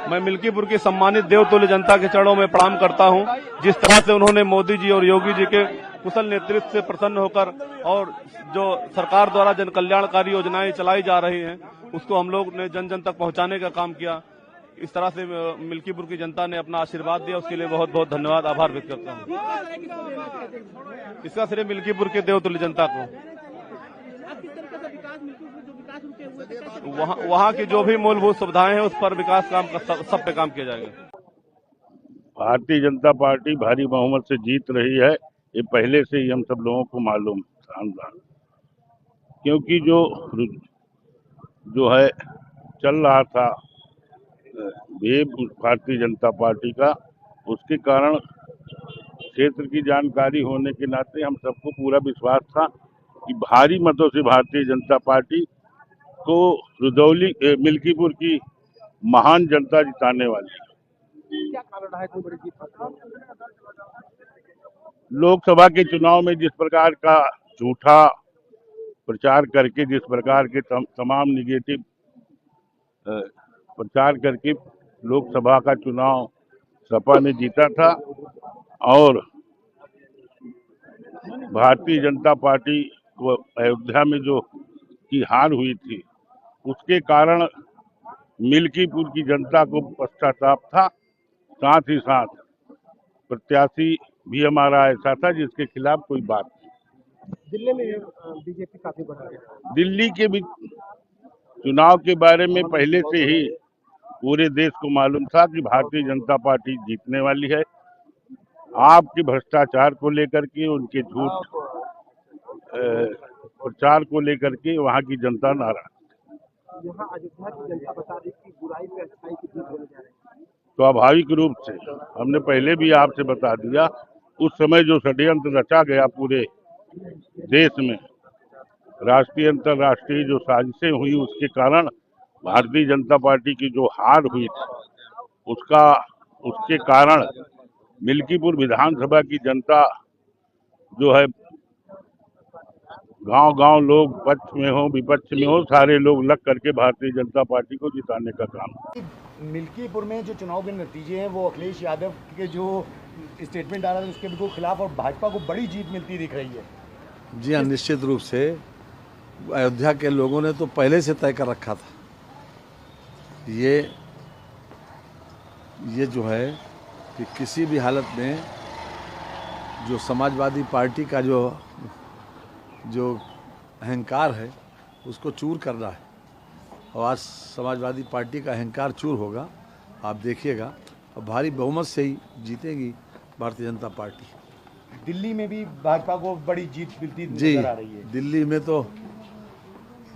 मैं मिल्कीपुर की सम्मानित देवतुल्य जनता के चरणों में प्रणाम करता हूं। जिस तरह से उन्होंने मोदी जी और योगी जी के कुशल नेतृत्व से प्रसन्न होकर और जो सरकार द्वारा जन कल्याणकारी योजनाएं चलाई जा रही हैं उसको हम लोग ने जन जन तक पहुंचाने का काम किया। इस तरह से मिल्कीपुर की जनता ने अपना आशीर्वाद दिया, उसके लिए बहुत बहुत धन्यवाद, आभार व्यक्त करता हूँ। इसका श्रेय मिल्कीपुर के देवतुल्य जनता को। वहाँ की जो भी मूलभूत सुविधाएं हैं उस पर विकास काम सब पे काम किया जाएगा। भारतीय जनता पार्टी भारी बहुमत से जीत रही है, ये पहले से ही हम सब लोगों को मालूम था, क्योंकि जो है चल रहा था वेब भारतीय जनता पार्टी का, उसके कारण क्षेत्र की जानकारी होने के नाते हम सबको पूरा विश्वास था कि भारी मतों से भारतीय जनता पार्टी को रुदौली मिल्कीपुर की महान जनता जिताने वाली है। क्या कारण रहा है इतनी बड़ी जीत? लोकसभा के चुनाव में जिस प्रकार का झूठा प्रचार करके, जिस प्रकार के तमाम निगेटिव प्रचार करके लोकसभा का चुनाव सपा ने जीता था, और भारतीय जनता पार्टी को अयोध्या में जो की हार हुई थी उसके कारण मिल्कीपुर की जनता को पश्चाताप था। साथ ही साथ प्रत्याशी भी हमारा ऐसा था जिसके खिलाफ कोई बात नहीं। दिल्ली में बीजेपी काफी बढ़ा है। दिल्ली के भी चुनाव के बारे में पहले से ही पूरे देश को मालूम था कि भारतीय जनता पार्टी जीतने वाली है। आपके भ्रष्टाचार को लेकर के, उनके झूठ प्रचार को लेकर के वहाँ की जनता नाराज। यहाँ अयोध्या की जनता बता रही कि बुराई पे अच्छाई की जीत होने जा रही है। स्वाभाविक रूप से हमने पहले भी आपसे बता दिया, उस समय जो षड्यंत्र रचा गया पूरे देश में, राष्ट्रीय अंतर्राष्ट्रीय जो साजिशें हुई, उसके कारण भारतीय जनता पार्टी की जो हार हुई थी उसके कारण मिल्कीपुर विधानसभा की जनता जो है, गांव-गांव लोग पक्ष में हो विपक्ष में हो, सारे लोग लग करके भारतीय जनता पार्टी को जिताने का काम। मिल्कीपुर में जो चुनाव के नतीजे हैं वो अखिलेश यादव के जो स्टेटमेंट आ रहा है उसके बिल्कुल खिलाफ, और भाजपा को बड़ी जीत मिलती दिख रही है। जी हाँ, निश्चित रूप से अयोध्या के लोगों ने तो पहले से तय कर रखा था। ये जो है कि किसी भी हालत में जो समाजवादी पार्टी का जो अहंकार है उसको चूर करना है, और आज समाजवादी पार्टी का अहंकार चूर होगा, आप देखिएगा, और भारी बहुमत से ही जीतेगी भारतीय जनता पार्टी। दिल्ली में भी भाजपा को बड़ी जीत मिलती नजर आ रही है। दिल्ली में तो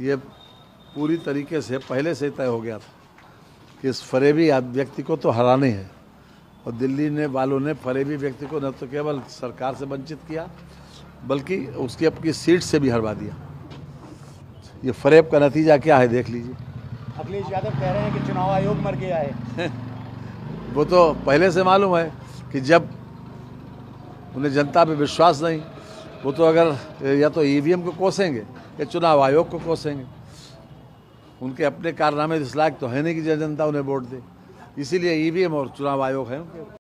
ये पूरी तरीके से पहले से तय हो गया था कि इस फरेबी व्यक्ति को तो हराने हैं, और दिल्ली वालों ने फरेबी व्यक्ति को न तो केवल सरकार से वंचित किया बल्कि उसकी अपनी सीट से भी हरवा दिया। ये फरेब का नतीजा क्या है देख लीजिए। अखिलेश यादव कह रहे हैं कि चुनाव आयोग मर गया है। वो तो पहले से मालूम है कि जब उन्हें जनता पे विश्वास नहीं, वो तो अगर या तो ईवीएम को कोसेंगे या चुनाव आयोग को कोसेंगे। उनके अपने कारनामे इस लायक तो है नहीं कि जनता उन्हें वोट दे, इसीलिए ईवीएम और चुनाव आयोग है उनके।